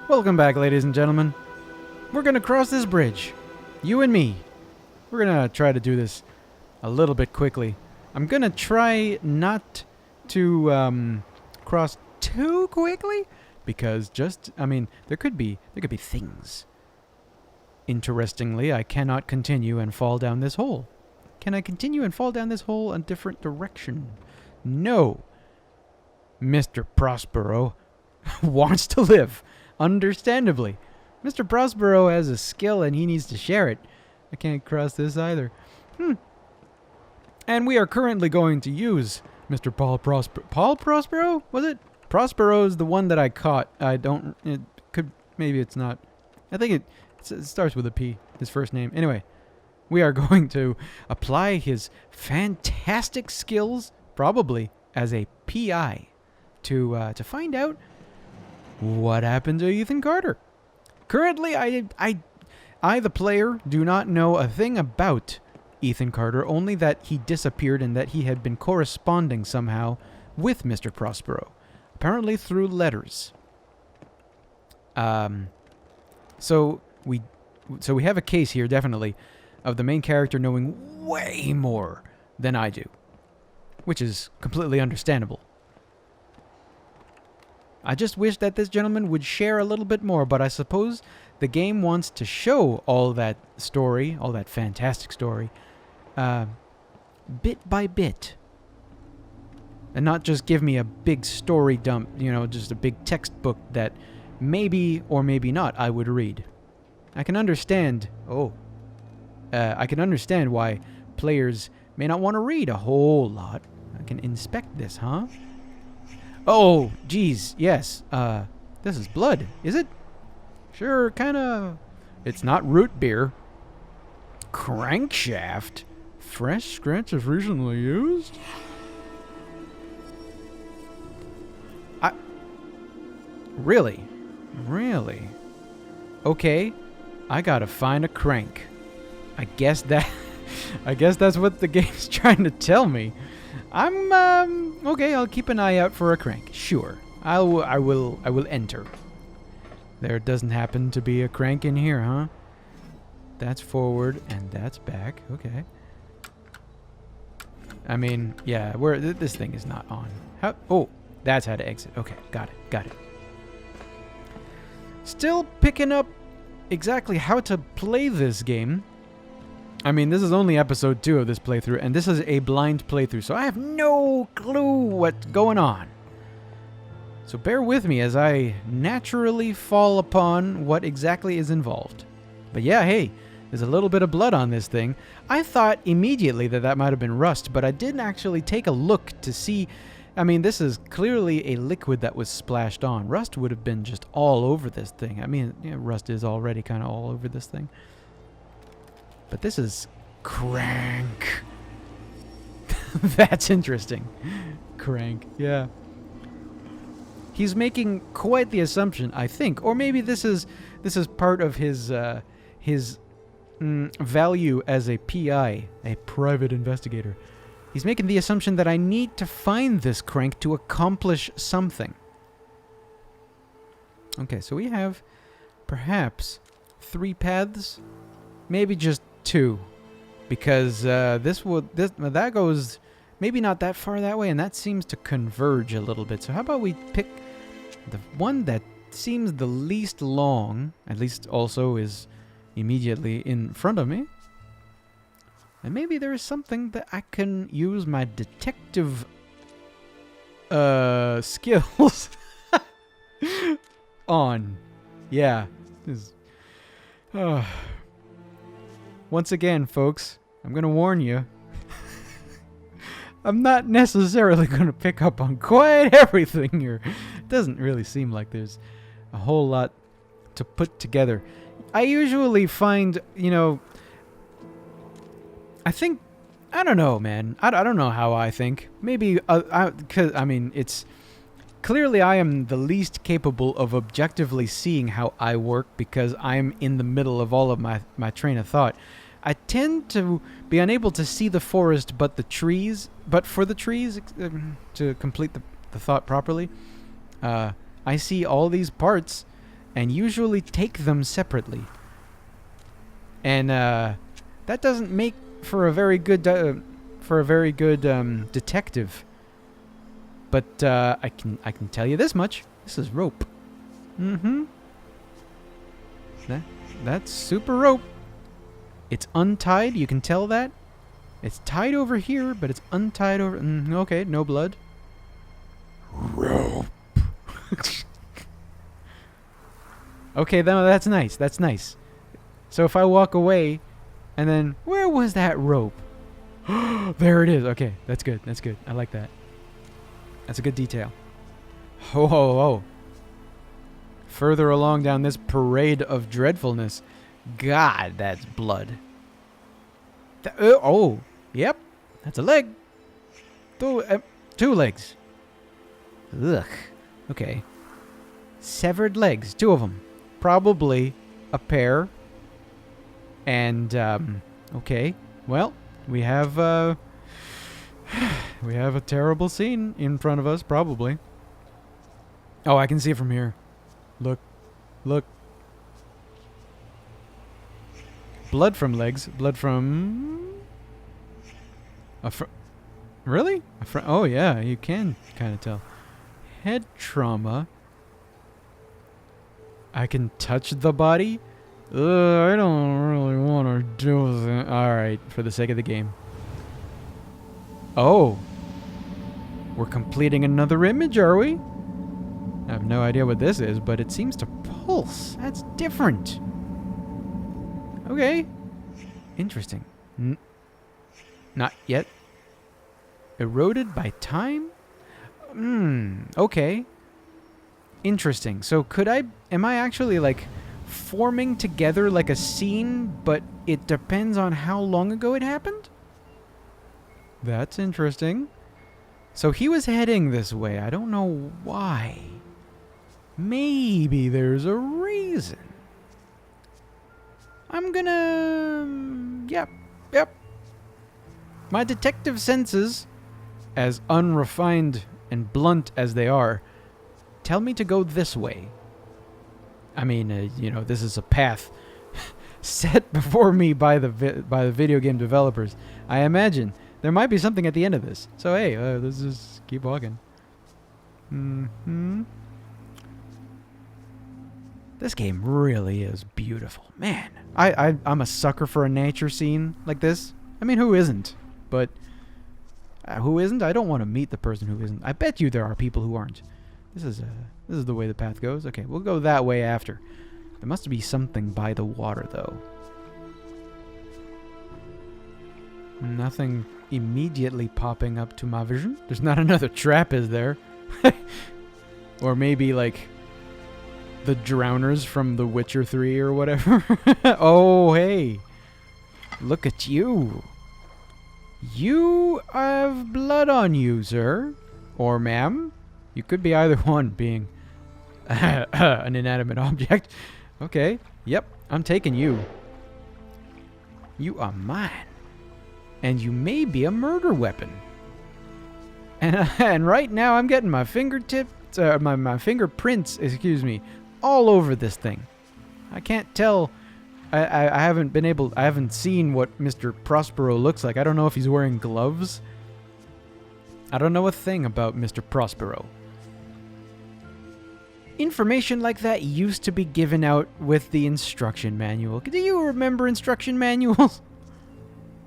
Welcome back, ladies and gentlemen. We're gonna cross this bridge. You and me. We're gonna try to do this a little bit quickly. I'm gonna try not to cross too quickly because there could be things. Interestingly, I cannot continue and fall down this hole. Can I continue and fall down this hole a different direction? No. Mr. Prospero wants to live. Understandably. Mr. Prospero has a skill and he needs to share it. I can't cross this either. And we are currently going to use Mr. Paul Prospero? Was it? Prospero is the one that I caught. Maybe it's not. I think it starts with a P, his first name. Anyway, we are going to apply his fantastic skills, probably as a PI, to find out what happened to Ethan Carter. Currently, I, the player, do not know a thing about Ethan Carter, only that he disappeared and that he had been corresponding somehow with Mr. Prospero, apparently through letters. So we have a case here, definitely, of the main character knowing way more than I do, which is completely understandable. I just wish that this gentleman would share a little bit more, but I suppose the game wants to show all that story, all that fantastic story, bit by bit. And not just give me a big story dump, just a big textbook that maybe or maybe not I would read. I can understand why players may not want to read a whole lot. I can inspect this, huh? Oh, geez, yes. This is blood, is it? Sure, kinda. It's not root beer. Crankshaft? Fresh scratches recently used? Really? Really? Okay, I gotta find a crank. I guess that's what the game's trying to tell me. Okay, I'll keep an eye out for a crank. Sure. I will enter. There doesn't happen to be a crank in here, huh? That's forward and that's back. Okay. Yeah, this thing is not on. Oh, that's how to exit. Okay, got it. Still picking up exactly how to play this game. This is only episode 2 of this playthrough, and this is a blind playthrough, so I have no clue what's going on. So bear with me as I naturally fall upon what exactly is involved. But yeah, hey, there's a little bit of blood on this thing. I thought immediately that might have been rust, but I didn't actually take a look to see. This is clearly a liquid that was splashed on. Rust would have been just all over this thing. Rust is already kind of all over this thing. But this is crank. That's interesting. Crank, yeah. He's making quite the assumption, I think, or maybe this is part of his value as a PI, a private investigator. He's making the assumption that I need to find this crank to accomplish something. Okay, so we have perhaps 3 paths, maybe just 2, because that goes maybe not that far that way, and that seems to converge a little bit. So how about we pick the one that seems the least long, at least also is immediately in front of me, and maybe there is something that I can use my detective skills on. Yeah. Once again, folks, I'm going to warn you. I'm not necessarily going to pick up on quite everything here. It doesn't really seem like there's a whole lot to put together. I usually find, I don't know, man. I don't know how I think. Maybe, it's clearly I am the least capable of objectively seeing how I work because I'm in the middle of all of my train of thought. I tend to be unable to see the forest but for the trees, to complete the thought properly, I see all these parts and usually take them separately. And that doesn't make for a very good detective. But I can tell you this much: this is rope. Mm-hmm. That's super rope. It's untied. You can tell that. It's tied over here, but it's untied over. Okay, no blood. Rope. Okay, that's nice. That's nice. So if I walk away, and then where was that rope? There it is. Okay, that's good. That's good. I like that. That's a good detail. Ho ho ho. Further along down this parade of dreadfulness. God, that's blood. Oh, yep. That's a leg. Two legs. Ugh. Okay. Severed legs. Two of them. Probably a pair. And, okay. Well, we have a terrible scene in front of us, probably. Oh, I can see it from here. Look. Look. Blood from legs. Blood from... Really? Oh, yeah. You can kind of tell. Head trauma. I can touch the body? I don't really want to do that. Alright, for the sake of the game. Oh. We're completing another image, are we? I have no idea what this is, but it seems to pulse. That's different. Okay. Interesting. Not yet. Eroded by time? Okay. Interesting. So am I actually like forming together like a scene, but it depends on how long ago it happened? That's interesting. So he was heading this way. I don't know why. Maybe there's a reason. I'm gonna... Yep. My detective senses, as unrefined and blunt as they are, tell me to go this way. I mean, this is a path set before me by the video game developers. I imagine there might be something at the end of this. So hey, let's just keep walking. This game really is beautiful. Man, I'm a sucker for a nature scene like this. I mean, who isn't? But who isn't? I don't want to meet the person who isn't. I bet you there are people who aren't. This is the way the path goes. Okay, we'll go that way after. There must be something by the water, though. Nothing immediately popping up to my vision. There's not another trap, is there? Or maybe, like, the drowners from The Witcher 3 or whatever. Oh, hey. Look at you. You have blood on you, sir. Or ma'am. You could be either one, being an inanimate object. Okay. Yep. I'm taking you. You are mine. And you may be a murder weapon. And right now I'm getting my fingertips, my fingerprints, excuse me, all over this thing. I can't tell. I haven't seen what Mr. Prospero looks like. I don't know if he's wearing gloves. I don't know a thing about Mr. Prospero. Information like that used to be given out with the instruction manual. Do you remember instruction manuals?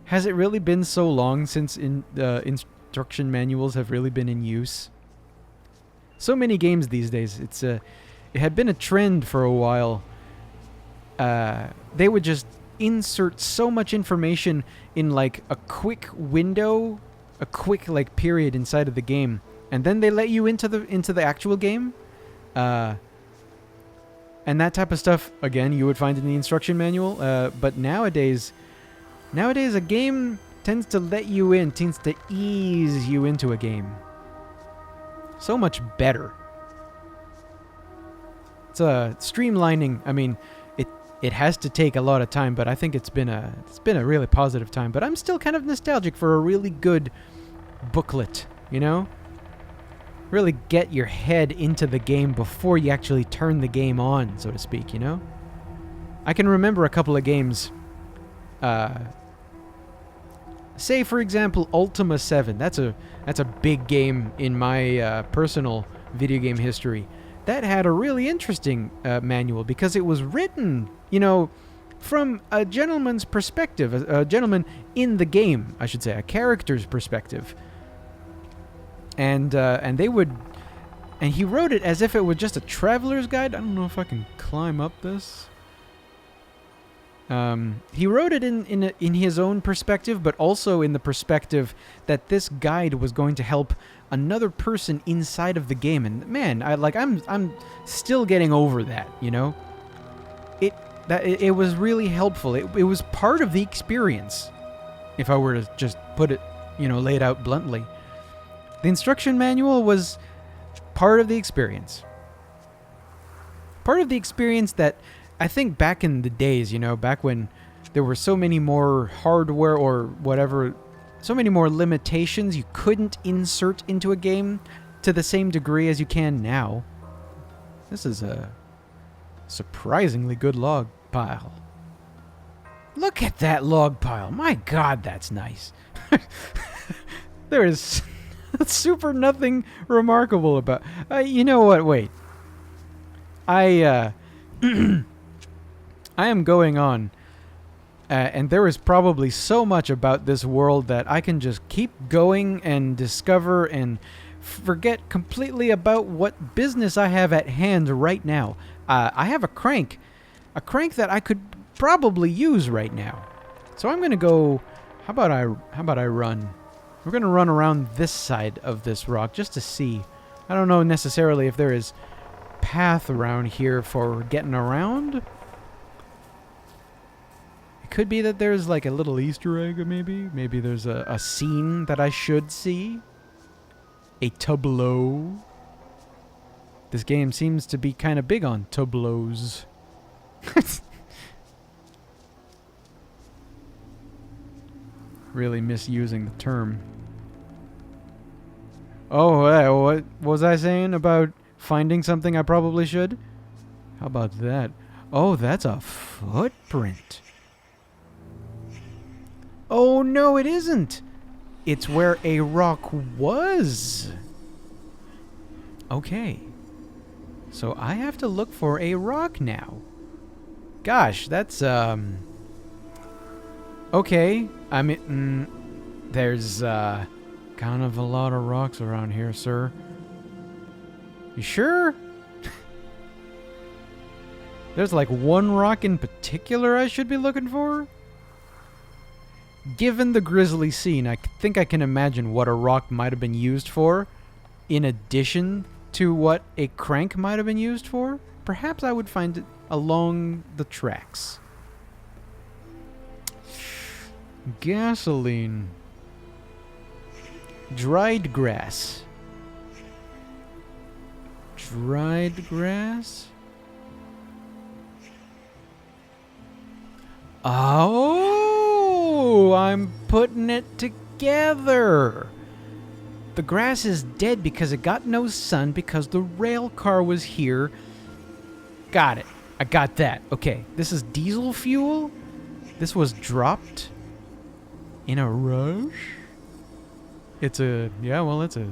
Has it really been so long since instruction manuals have really been in use? So many games these days. It had been a trend for a while. They would just insert so much information in like a quick window, a quick like period inside of the game, and then they let you into the actual game. And that type of stuff, again, you would find in the instruction manual. But nowadays a game tends to let you in, tends to ease you into a game. So much better. It's streamlining. I mean, it has to take a lot of time, but I think it's been a really positive time. But I'm still kind of nostalgic for a really good booklet, you know? really get your head into the game before you actually turn the game on, so to speak, you know? I can remember a couple of games, say for example Ultima 7. That's a big game in my personal video game history. That had a really interesting manual because it was written, you know, from a gentleman's perspective, a gentleman in the game, I should say, a character's perspective. And he wrote it as if it was just a traveler's guide. I don't know if I can climb up this. He wrote it in his own perspective, but also in the perspective that this guide was going to help another person inside of the game. And man, I'm still getting over that, you know. It was really helpful. It was part of the experience, if I were to just put it, you know, lay it out bluntly. The instruction manual was part of the experience. Part of the experience that I think back in the days, you know, back when there were so many more hardware or whatever, so many more limitations you couldn't insert into a game to the same degree as you can now. This is a surprisingly good log pile. Look at that log pile. My God, that's nice. There is super nothing remarkable about... you know what? Wait. I am going on, and there is probably so much about this world that I can just keep going and discover and forget completely about what business I have at hand right now. I have a crank that I could probably use right now. So I'm gonna go. How about I run? We're gonna run around this side of this rock just to see. I don't know necessarily if there is path around here for getting around. It could be that there's like a little Easter egg, maybe. Maybe there's a scene that I should see. A tableau. This game seems to be kind of big on tableaus. Really misusing the term. Oh, what was I saying about finding something I probably should? How about that? Oh, that's a footprint. Oh, no, it isn't. It's where a rock was. Okay. So I have to look for a rock now. Gosh, that's, okay. I mean, there's, kind of a lot of rocks around here, sir. You sure? There's like one rock in particular I should be looking for? Given the grisly scene, I think I can imagine what a rock might have been used for, in addition to what a crank might have been used for. Perhaps I would find it along the tracks. Gasoline. Dried grass. Dried grass? Oh, I'm putting it together. The grass is dead because it got no sun because the rail car was here. Got it. I got that. Okay, this is diesel fuel. This was dropped in a rush. It's a, yeah, well, it's a,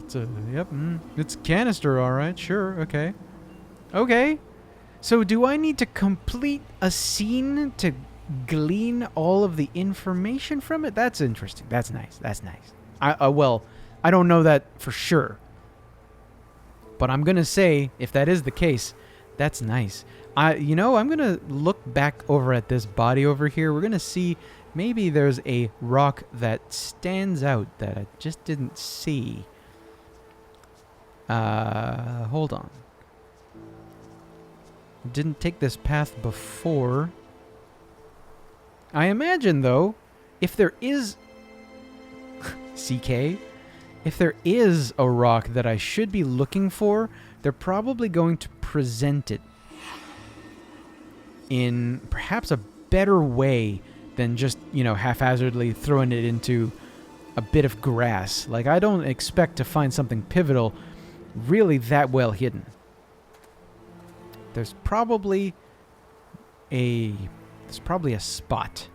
yep, it's canister, all right, sure, okay. Okay, so do I need to complete a scene to glean all of the information from it? That's interesting. That's nice. That's nice. Well, I don't know that for sure. But I'm going to say, if that is the case, that's nice. I'm going to look back over at this body over here. We're going to see maybe there's a rock that stands out that I just didn't see. Hold on. Didn't take this path before. I imagine, though, if there is... CK? If there is a rock that I should be looking for, they're probably going to present it in perhaps a better way than just, haphazardly throwing it into a bit of grass. Like, I don't expect to find something pivotal really that well hidden. There's probably a spot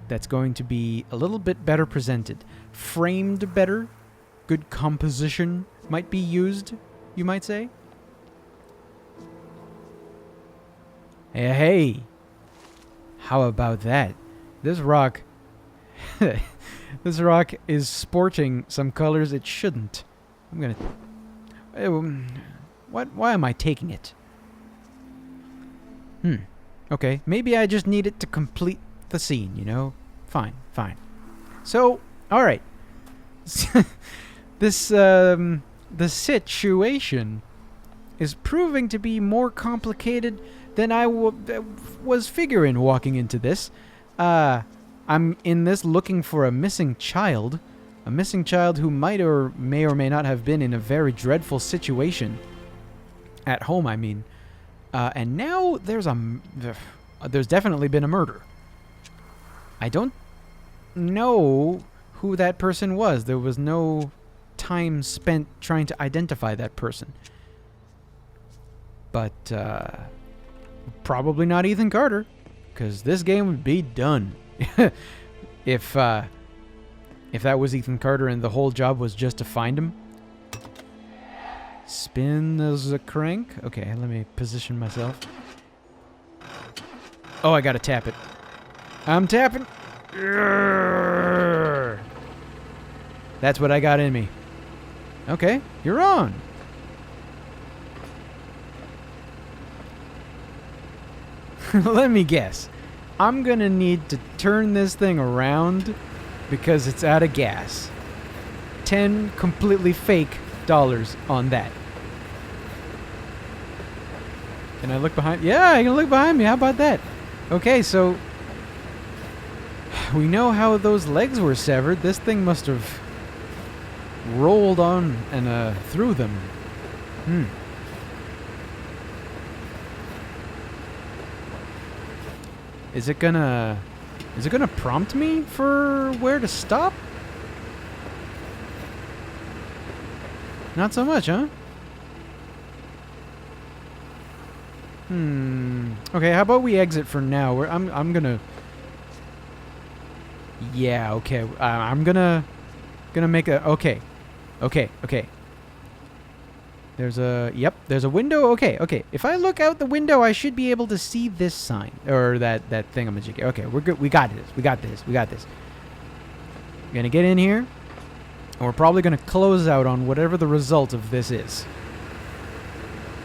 that's going to be a little bit better presented, framed better, good composition might be used, you might say. Hey, how about that? This rock, this rock is sporting some colors it shouldn't. I'm gonna. Why am I taking it? Okay, maybe I just need it to complete the scene, you know? Fine. So, alright. The situation is proving to be more complicated than I was figuring walking into this. I'm in this looking for a missing child. A missing child who may or may not have been in a very dreadful situation. At home, I mean. And now there's definitely been a murder. I don't know who that person was. There was no time spent trying to identify that person. But probably not Ethan Carter, because this game would be done if that was Ethan Carter and the whole job was just to find him. Spin as a crank. Okay, let me position myself. Oh, I gotta tap it. I'm tapping. That's what I got in me. Okay, you're on. Let me guess. I'm gonna need to turn this thing around because it's out of gas. 10 completely fake dollars on that. Can I look behind? Yeah, I can look behind me. How about that? Okay, so we know how those legs were severed. This thing must have rolled on and through them. Is it gonna prompt me for where to stop? Not so much, huh? Okay, how about we exit for now? I'm gonna. Yeah, okay. I'm gonna make a. Okay. There's a window. Okay. If I look out the window, I should be able to see this sign or that thingamajig. Okay, we're good. We got this. We're gonna get in here, and we're probably gonna close out on whatever the result of this is.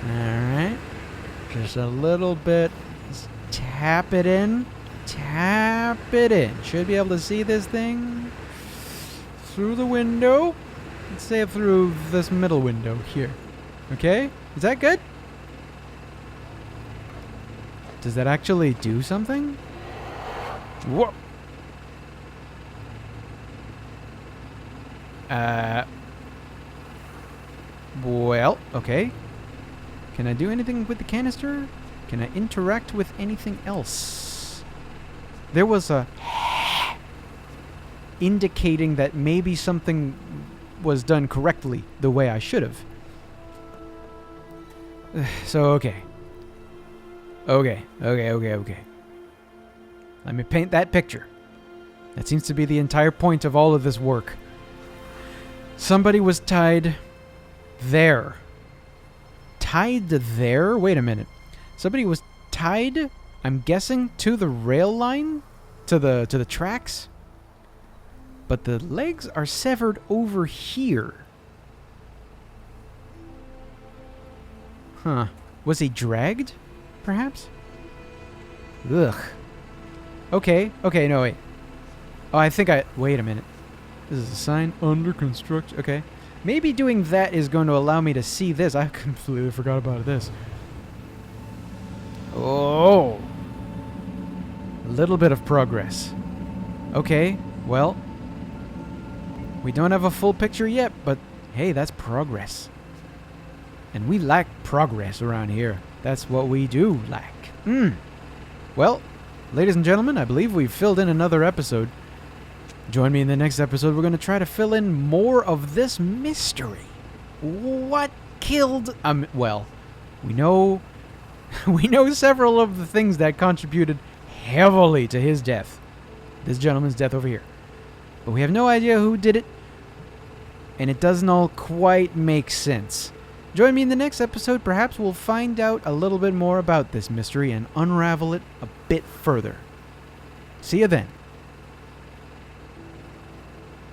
All right. Just a little bit. Just tap it in. Should be able to see this thing through the window. Let's say through this middle window here. Okay? Is that good? Does that actually do something? Whoa. Well, okay. Can I do anything with the canister? Can I interact with anything else? There was a indicating that maybe something was done correctly the way I should have. So, okay. Okay. Let me paint that picture. That seems to be the entire point of all of this work. Somebody was tied there. Tied there? Wait a minute. Somebody was tied, I'm guessing, to the rail line? To the tracks? But the legs are severed over here. Huh. Was he dragged? Perhaps? Ugh. Okay, no, wait. Oh, wait a minute. This is a sign under construction. Okay. Maybe doing that is going to allow me to see this. I completely forgot about this. Oh. A little bit of progress. Okay, well. We don't have a full picture yet, but hey, that's progress. And we like progress around here. That's what we do like. Well, ladies and gentlemen, I believe we've filled in another episode. Join me in the next episode. We're going to try to fill in more of this mystery. what killed... well, we know we know several of the things that contributed heavily to his death. This gentleman's death over here. But we have no idea who did it, and it doesn't all quite make sense. Join me in the next episode. Perhaps we'll find out a little bit more about this mystery and unravel it a bit further. See you then.